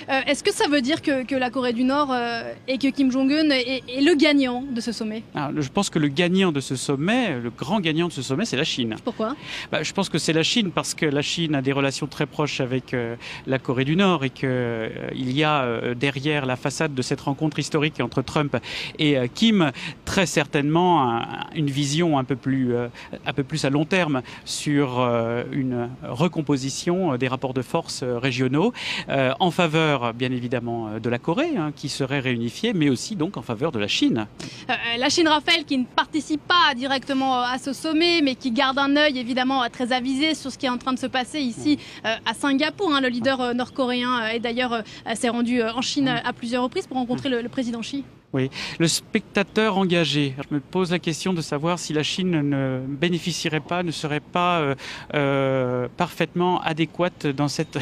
Est-ce que ça veut dire que la Corée du Nord et que Kim Jong-un est le gagnant de ce sommet? Alors, je pense que le gagnant de ce sommet, le grand gagnant de ce sommet, c'est la Chine. Pourquoi? Je pense que c'est la Chine parce que la Chine a des relations très proches avec la Corée du Nord et qu'il y a derrière la façade de cette rencontre historique entre Trump et Kim très certainement une vision un peu plus à long terme sur une recomposition des rapports de force régionaux en faveur bien évidemment de la Corée qui serait réunifiée, mais aussi donc en faveur de la Chine. La Chine, Raphaël, qui ne participe pas directement à ce sommet, mais qui garde un œil évidemment très avisé sur ce qui est en train de se passer ici à Singapour. Le leader nord-coréen et d'ailleurs s'est rendu en Chine à plusieurs reprises pour rencontrer le président Xi. Oui, le spectateur engagé. Je me pose la question de savoir si la Chine ne bénéficierait pas, ne serait pas parfaitement adéquate dans cette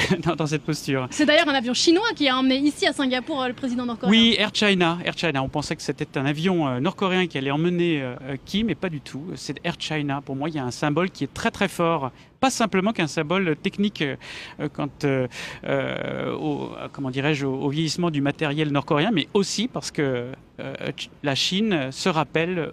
posture. C'est d'ailleurs un avion chinois qui a emmené ici à Singapour le président nord-coréen. Oui, Air China. On pensait que c'était un avion nord-coréen qui allait emmener Kim, mais pas du tout. C'est Air China. Pour moi, il y a un symbole qui est très très fort. Pas simplement qu'un symbole technique quant au vieillissement du matériel nord-coréen, mais aussi parce que la Chine se rappelle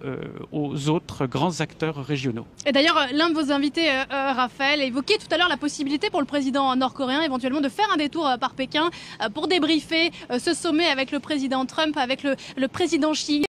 aux autres grands acteurs régionaux. Et d'ailleurs, l'un de vos invités, Raphaël, évoquait tout à l'heure la possibilité pour le président nord-coréen éventuellement de faire un détour par Pékin pour débriefer ce sommet avec le président Trump, avec le président Xi.